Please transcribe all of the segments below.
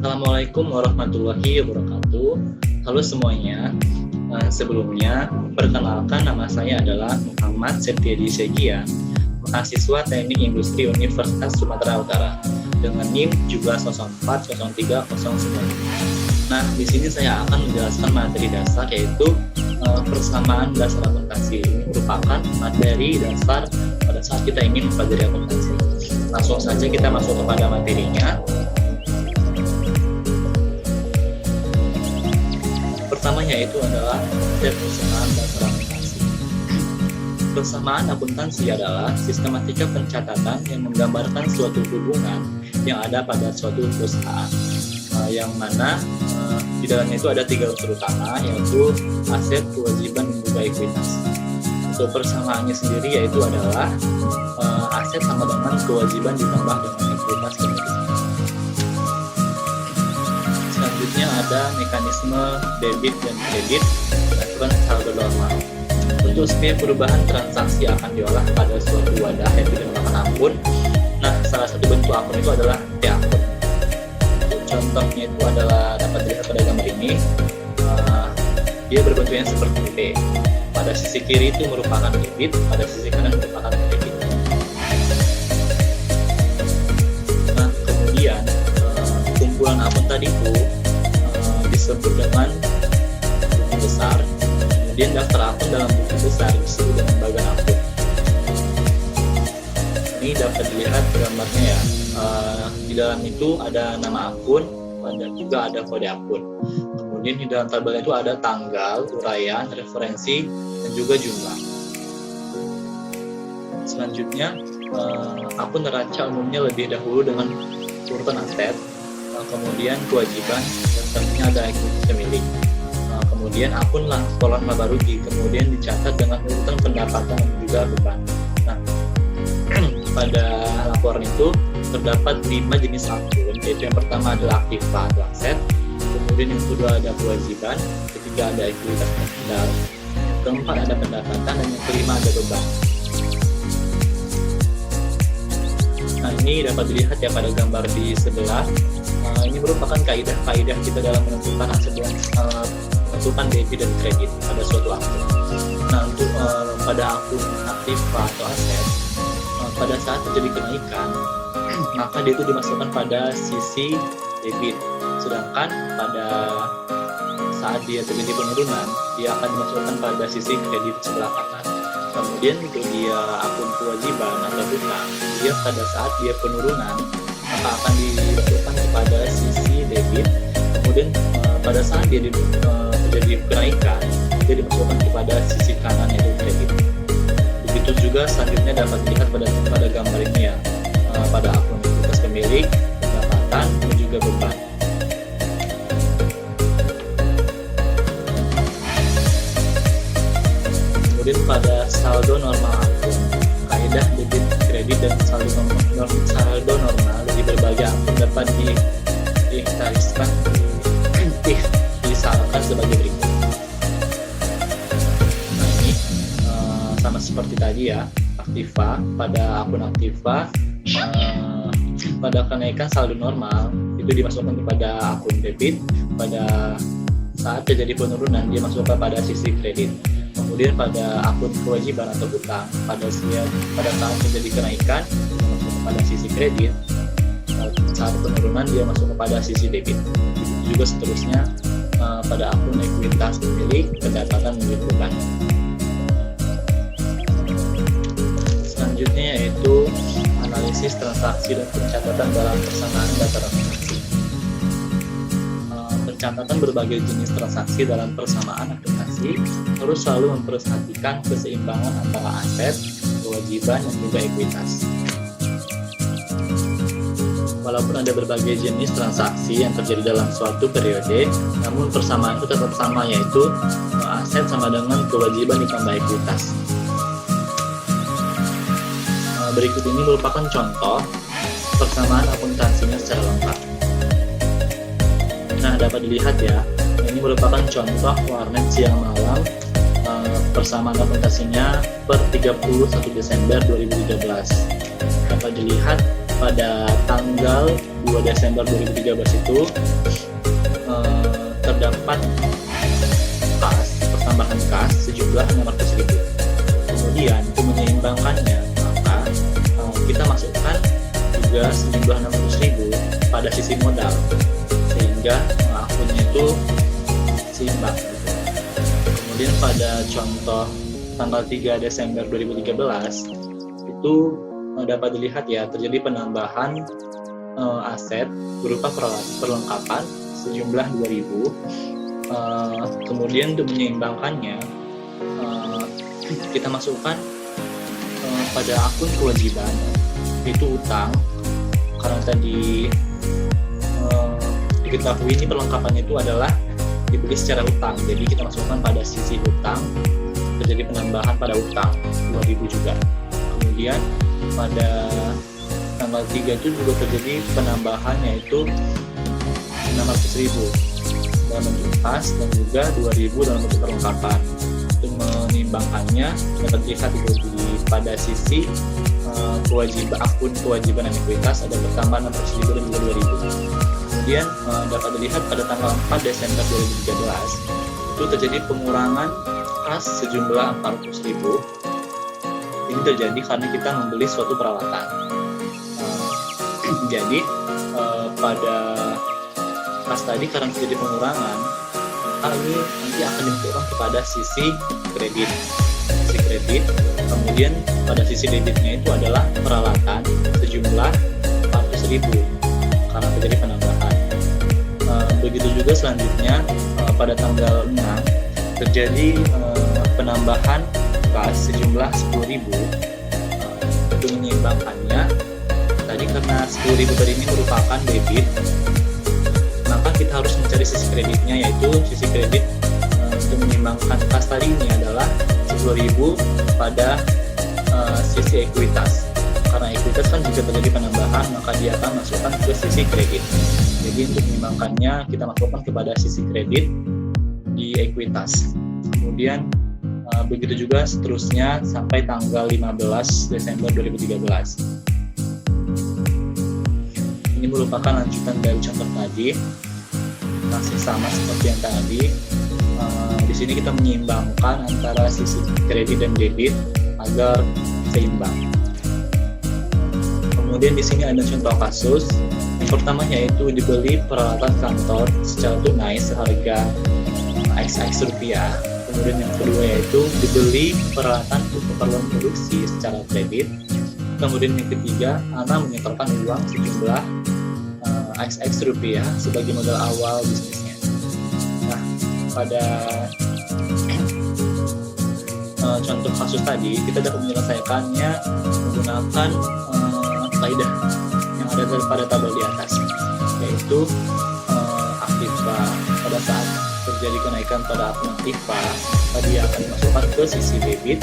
Assalamualaikum warahmatullahi wabarakatuh. Halo semuanya. Sebelumnya, perkenalkan nama saya adalah Muhammad Septiadi Segia, mahasiswa Teknik Industri Universitas Sumatera Utara dengan NIM 170403009. Nah, di sini saya akan menjelaskan materi dasar yaitu persamaan dasar akuntansi. Ini merupakan materi dasar pada saat kita ingin mempelajari akuntansi. Langsung saja kita masuk kepada materinya. Pertamanya itu adalah persamaan dasar akuntansi. Persamaan akuntansi adalah sistematika pencatatan yang menggambarkan suatu hubungan yang ada pada suatu perusahaan, yang mana di dalamnya itu ada tiga unsur utama, yaitu aset, kewajiban, dan juga ekuitas. Untuk persamaannya sendiri yaitu adalah aset sama dengan kewajiban ditambah dengan ekuitas kemudian. Selanjutnya ada mekanisme debit dan kredit aturan saldo normal. Untuk setiap perubahan transaksi akan diolah pada suatu wadah yang dinamakan akun. Nah, salah satu bentuk akun itu adalah T-akun. Contohnya itu adalah dapat dilihat pada gambar ini. Dia berbentuknya seperti T. Pada sisi kiri itu merupakan debit, pada sisi kanan merupakan kredit. Nah, kemudian kumpulan akun tadi itu disebut dengan buku besar. Kemudian daftar akun dalam buku besar disebut dengan bagian akun. Ini dapat dilihat gambarnya ya. Di dalam itu ada nama akun, dan juga ada kode akun. Kemudian di dalam tabel itu ada tanggal, uraian, referensi, dan juga jumlah. Selanjutnya, akun neraca umumnya lebih dahulu dengan urutan aset, kemudian kewajiban, dan selanjutnya ada ekuitas pemilik. Kemudian akun kolom laba rugi, kemudian dicatat dengan urutan pendapatan dan juga beban. Nah, pada laporan itu terdapat 5 jenis akun, yaitu yang pertama adalah aktiva atau aset, kemudian yang kedua ada kewajiban, ketiga ada ekuitas modal, yang keempat ada pendapatan, dan yang kelima ada beban. Nah, ini dapat dilihat ya pada gambar di sebelah. Ini merupakan kaidah-kaidah kita dalam menentukan aset dan menentukan debit dan kredit pada suatu akun. Nah, untuk pada akun aktiva atau aset, pada saat terjadi kenaikan, maka dia itu dimasukkan pada sisi debit. Sedangkan pada saat dia terjadi penurunan, dia akan dimasukkan pada sisi kredit sebelah kanan. Kemudian untuk dia akun kewajiban atau hutang, dia pada saat dia penurunan, maka akan dimasukkan kepada sisi debit. Kemudian pada saat dia terjadi kenaikan, dia dimasukkan kepada sisi kanan yaitu kredit. Begitu juga selanjutnya dapat dilihat pada gambar ini ya, pada akun ekuitas pemilik, pendapatan, dan juga beban. Kemudian pada saldo normal akun, kaidah debit, kredit, dan saldo normal di berbagai akun dapat disarankan sebagai berikut. Nah, ini sama seperti tadi ya, aktiva. Pada akun aktiva, pada kenaikan saldo normal itu dimasukkan kepada akun debit. Pada saat terjadi penurunan, dia masuk pada sisi kredit. Kemudian pada akun kewajiban atau hutang, pada saat terjadi kenaikan, dia masuk kepada sisi kredit. Saat penurunan, dia masuk kepada sisi debit. Juga seterusnya pada akun ekuitas pemilik, pendapatan, dan beban. Selanjutnya yaitu analisis transaksi dan pencatatan dalam persamaan dasar akuntansi. Pencatatan berbagai jenis transaksi dalam persamaan akuntansi harus selalu memperhatikan keseimbangan antara aset, kewajiban, dan juga ekuitas. Walaupun ada berbagai jenis transaksi yang terjadi dalam suatu periode, namun persamaan itu tetap sama, yaitu aset sama dengan kewajiban ditambah ekuitas. Berikut ini merupakan contoh persamaan akuntansinya secara lengkap. Nah, dapat dilihat ya, ini merupakan contoh warnet siang malam persamaan akuntansinya per 31 Desember 2013. Dapat dilihat pada tanggal 2 Desember 2013 itu terdapat pertambahan kas sejumlah 600.000. Kemudian untuk menyeimbangkannya, maka kita masukkan juga sejumlah 600.000 pada sisi modal, sehingga akunnya itu seimbang. Kemudian pada contoh tanggal 3 Desember 2013 itu dapat dilihat ya, terjadi penambahan aset berupa perlengkapan sejumlah 2.000. Kemudian untuk menyeimbangkannya, kita masukkan pada akun kewajiban, itu utang, karena tadi diketahui ini perlengkapannya itu adalah dibeli secara utang, jadi kita masukkan pada sisi utang, terjadi penambahan pada utang 2.000 juga. Kemudian pada tanggal 3 itu juga terjadi penambahan, yaitu 600.000 dalam bentuk kas dan juga 2.000 dalam bentuk perlengkapan. Untuk menimbangkannya dapat dilihat pada sisi akun kewajiban dan ekuitas ada bertambah 600.000 dan juga 2.000. Kemudian dapat dilihat pada tanggal 4 Desember 2013 itu terjadi pengurangan kas sejumlah 400.000. Ini terjadi karena kita membeli suatu peralatan. Jadi pada kas tadi karena terjadi pengurangan, maka ini nanti akan dimasukkan kepada sisi kredit. Kemudian pada sisi debitnya itu adalah peralatan sejumlah 400.000 karena terjadi penambahan. Begitu juga selanjutnya pada tanggal 6 terjadi penambahan kas sejumlah 10.000. Untuk menyeimbangkannya, tadi karena 10.000 tadi ini merupakan debit, maka kita harus mencari sisi kreditnya, yaitu sisi kredit untuk menyeimbangkan kas tadi ini adalah 10.000 pada sisi ekuitas. Karena ekuitas kan jika terjadi penambahan, maka dia akan masukkan ke sisi kredit. Jadi untuk menyeimbangkannya kita masukkan kepada sisi kredit di ekuitas. Kemudian begitu juga seterusnya sampai tanggal 15 Desember 2013. Ini merupakan lanjutan dari contoh tadi, masih sama seperti yang tadi. Di sini kita menyeimbangkan antara sisi kredit dan debit agar seimbang. Kemudian di sini ada contoh kasus. Yang pertama yaitu dibeli peralatan kantor secara tunai seharga XX rupiah. Kemudian yang kedua yaitu dibeli peralatan untuk keperluan produksi secara kredit. Kemudian yang ketiga, Ana menyetorkan uang sejumlah XX rupiah sebagai modal awal bisnisnya. Nah, pada contoh kasus tadi kita dapat menyelesaikannya menggunakan kaidah yang ada pada tabel di atas, yaitu aktiva. Pada saat terjadi kenaikan pada akun aktiva, dia akan dimasukkan ke sisi debit,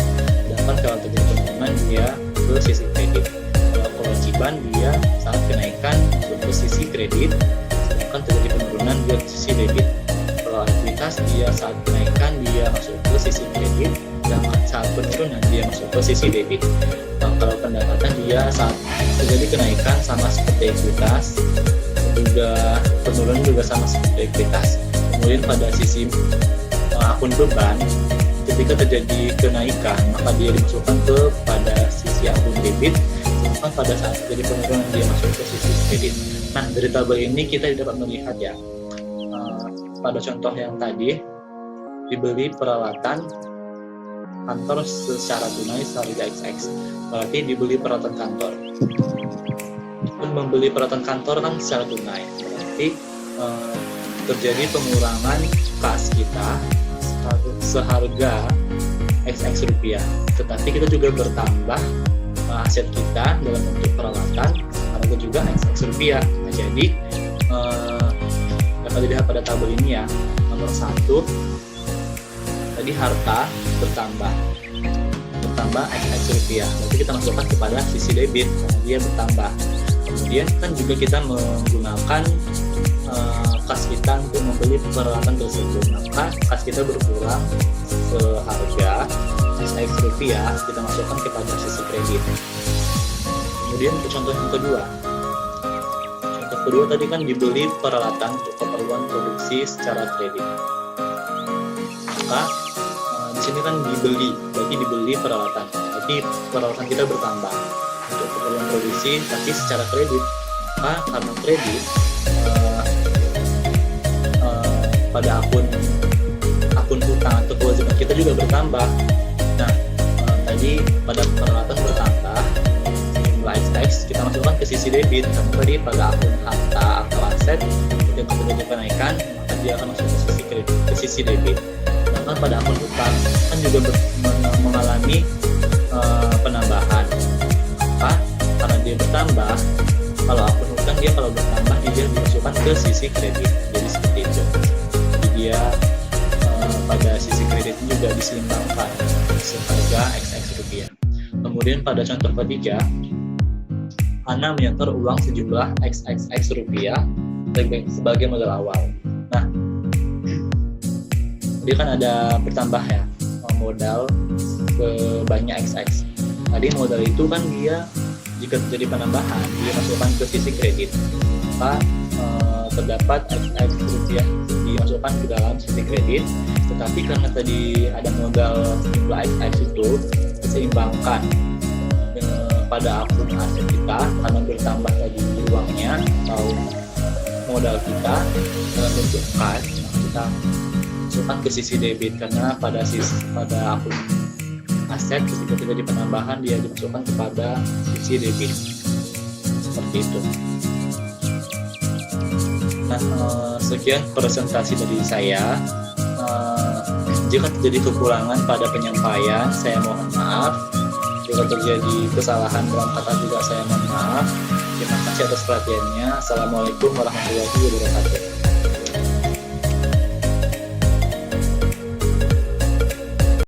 sedangkan kalau terjadi penurunan dia ke sisi kredit. Kalau kewajiban dia saat kenaikan masuk ke sisi kredit, sedangkan terjadi penurunan dia ke sisi debit. Kalau ekuitas dia saat kenaikan dia masuk ke sisi kredit, sedangkan saat penurunan dia masuk ke sisi debit. Kalau pendapatan dia saat terjadi kenaikan sama seperti ekuitas, juga penurunan juga sama seperti ekuitas. Kemudian pada sisi akun beban, ketika terjadi kenaikan maka dia dimasukkan ke pada sisi akun debit, sedangkan pada saat terjadi penurunan dia masuk ke sisi kredit. Nah, dari tabel ini kita dapat melihat ya, pada contoh yang tadi dibeli peralatan kantor secara tunai seharga XX, berarti dibeli peralatan kantor. Membeli peralatan kantor kan secara tunai, berarti terjadi pengurangan kas kita seharga XX rupiah, tetapi kita juga bertambah aset kita dalam bentuk peralatan harga juga XX rupiah. Nah, jadi dapat dilihat pada tabel ini ya, nomor 1 tadi harta bertambah XX rupiah, berarti kita masukkan kepada sisi debit karena dia bertambah. Kemudian kan juga kita menggunakan kas kita untuk membeli peralatan tersebut, maka kas kita berkurang seharga XX rupiah, kita masukkan kepada sisi kredit. Kemudian contoh yang kedua. Contoh kedua tadi kan dibeli peralatan untuk keperluan produksi secara kredit. Maka di sini kan dibeli, berarti dibeli peralatan. Berarti peralatan kita bertambah untuk keperluan produksi, tapi secara kredit. Maka karena kredit pada akun hutang atau kewajiban kita juga bertambah. Nah, tadi pada peralatan bertambah jumlah XX kita masukkan ke sisi debit, karena tadi pada akun harta atau aset ketika terjadi kenaikan maka dia akan masuk ke sisi kredit, ke sisi debit. Sedangkan pada akun hutang kan juga mengalami penambahan. Maka karena dia bertambah, kalau akun hutang dia kalau bertambah dia dimasukkan ke sisi kredit. Jadi seperti itu. Jadi dia pada sisi kredit juga diseimbangkan seharga XX rupiah. Kemudian pada contoh ketiga, Ana menyetor uang sejumlah XXX rupiah sebagai modal awal. Nah, dia kan ada bertambah ya modal ke banyak XX. Tadi modal itu kan dia jika terjadi penambahan dia masukkan ke sisi kredit, maka terdapat XX rupiah dimasukkan ke dalam sisi kredit. Tetapi karena tadi ada modal jumlah XX itu diseimbangkan pada akun aset kita karena bertambah tadi uangnya atau modal kita dalam bentuk cash, kita masukkan ke sisi debit karena pada akun aset ketika terjadi penambahan dia dimasukkan kepada sisi debit. Seperti itu. Nah, sekian presentasi dari saya. Jika terjadi kekurangan pada penyampaian, saya mohon maaf. Jika terjadi kesalahan dalam kata juga saya mohon maaf. Terima kasih atas perhatiannya. Assalamualaikum warahmatullahi wabarakatuh.